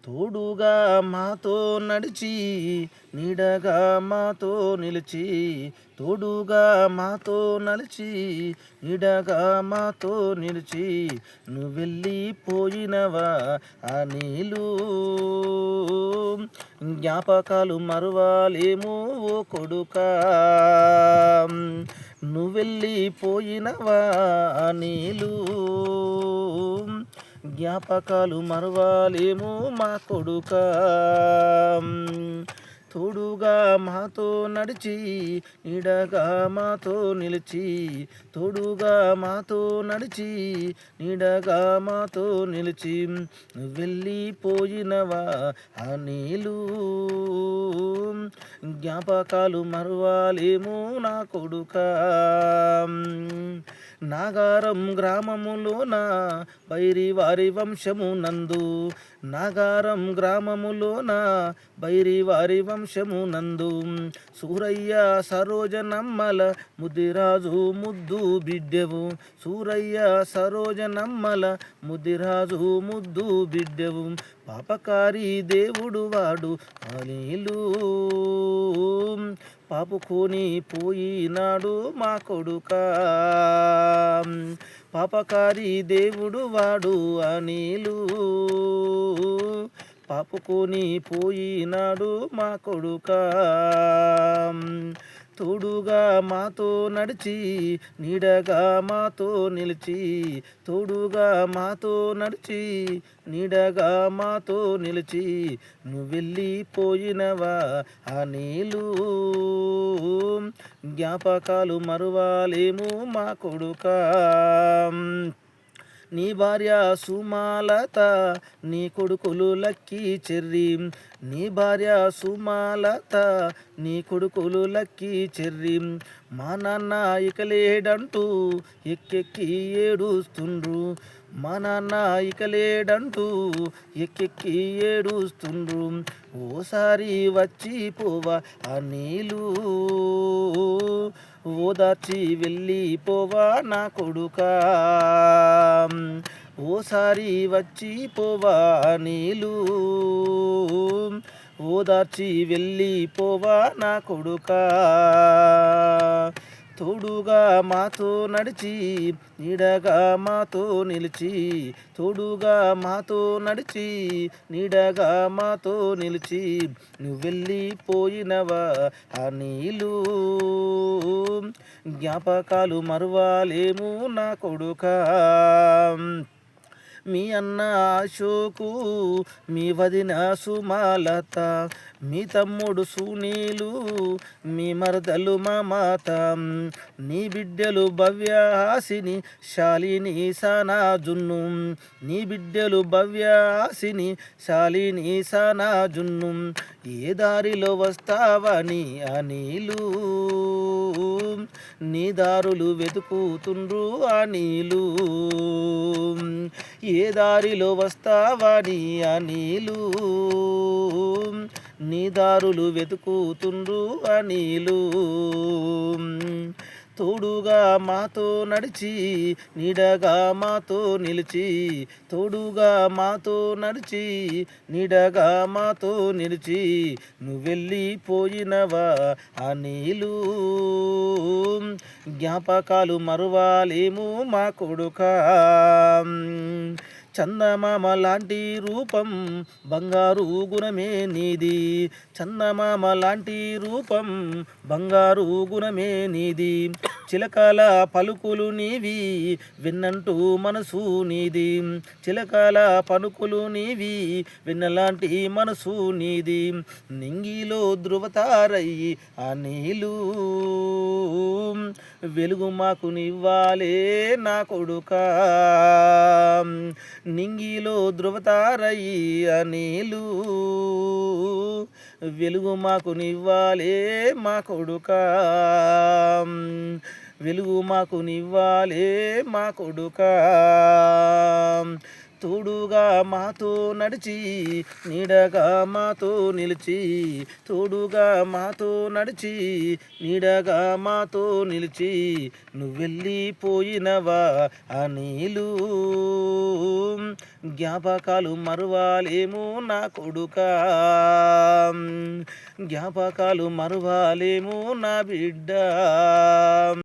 తోడుగా మాతో నడిచి నీడగా మాతో నిలిచి తోడుగా మాతో నలిచి నీడగా మాతో నిలిచి నువ్వు వెళ్ళిపోయినవా ఆ నీళ్ళు జ్ఞాపకాలు మరువాలేమో ఓ కొడుకా నువ్వు వెళ్ళిపోయినవా ఆ నీళ్ళు జ్ఞాపకాలు మరువాలేమో మా కొడుకా తోడుగా మాతో నడిచి నీడగా మాతో నిలిచి తోడుగా మాతో నడిచి నీడగా మాతో నిలిచి వెళ్ళిపోయినవా ఆ నీళ్ళు జ్ఞాపకాలు మరువాలేమో నా కొడుకా నాగారం గ్రామములోన బైరివారి వంశము నందు నాగారం గ్రామములోన బైరివారి వంశము నందు సూరయ్య సరోజనమ్మల ముదిరాజు ముద్దు బిడ్డెవు సూరయ్య సరోజనమ్మల ముదిరాజు ముద్దు బిడ్డెవు పాపకారి దేవుడు వాడు అనిలు పాపుకొని పోయినాడు మా కొడుకా పాపకారి దేవుడు వాడు అనిలు పాపుకొని పోయినాడు మా కొడుకా తోడుగా మాతో నడిచి నీడగా మాతో నిలిచి తోడుగా మాతో నడిచి నీడగా మాతో నిలిచి నువ్వు వెళ్ళిపోయినవా ఆ నీళ్ళు జ్ఞాపకాలు మరువాలేమో మా కొడుకా నీ భార్య సుమాలత నీ కొడుకులు లక్కీ చెర్రి నీ భార్య సుమాలత నీ కొడుకులు లక్కీ చెర్రి మా నాన్న ఇక లేడంటూ ఎక్కెక్కి ఏడుస్తుండ్రు మా నాన్న ఇక లేడంటూ ఎక్కెక్కి ఏడుస్తుండ్రు ఓసారి వచ్చి పోవా ఆ నీళ్ళు ఓదార్చి వెళ్ళిపోవా నా కొడుకా ఓసారి వచ్చి పోవా నీళ్ళు ఓదార్చి వెళ్ళిపోవా నా కొడుకా తోడుగా మాతో నడిచి నీడగా మాతో నిలిచి తోడుగా మాతో నడిచి నీడగా మాతో నిలిచి నువ్వు వెళ్ళిపోయినవా ఆ నీళ్ళు జ్ఞాపకాలు మరువాలేమో నా కొడుకా మీ అన్న అశోకు మీ వదిన సుమాలత మీ తమ్ముడు సునీలు మీ మరదలు మమత నీ బిడ్డలు భవ్యాసిని శాలిని సనాజున్ను నీ బిడ్డలు భవ్యాసిని శాలిని సనాజున్ను ఏ దారిలో వస్తావని అనిలు నీ దారులు వెతుకుతుండ్రు అనిలు ఏ దారిలో వస్తావని అనిలు నీ దారులు వెతుకుతుండ్రు అనిలు తోడుగా మాతో నడిచి నీడగా మాతో నిలిచి తోడుగా మాతో నడిచి నీడగా మాతో నిలిచి నువ్వు వెళ్ళిపోయినవా ఆ నీళ్ళు జ్ఞాపకాలు మరువాలేమో మా కొడుకా చందమామ లాంటి రూపం బంగారు గుణమే నీది చందమామ లాంటి రూపం బంగారు గుణమే నీది చిలకల పలుకులు నీవి విన్నంటూ మనసు నీది చిలకల పలుకులు నీవి విన్నలాంటి మనసు నీది నింగిలో ధృవతారయ్యి ఆ నీళ్ళు వెలుగు మాకు నివ్వాలే నా కొడుకా నింగిలో ధృవతారయ్యి ఆ నీళ్ళు వెలుగు మాకు నివ్వాలే మా కొడుకా వెలుగు మాకు నివ్వాలే మా కొడుకా తోడుగా మాతో నడిచి నీడగా మాతో నిలిచి తోడుగా మాతో నడిచి నీడగా మాతో నిలిచి నువ్వెళ్ళిపోయినవా ఆ నీళ్ళు జ్ఞాపకాలు మరువాలేమో నా కొడుకా జ్ఞాపకాలు మరువాలేమో నా బిడ్డ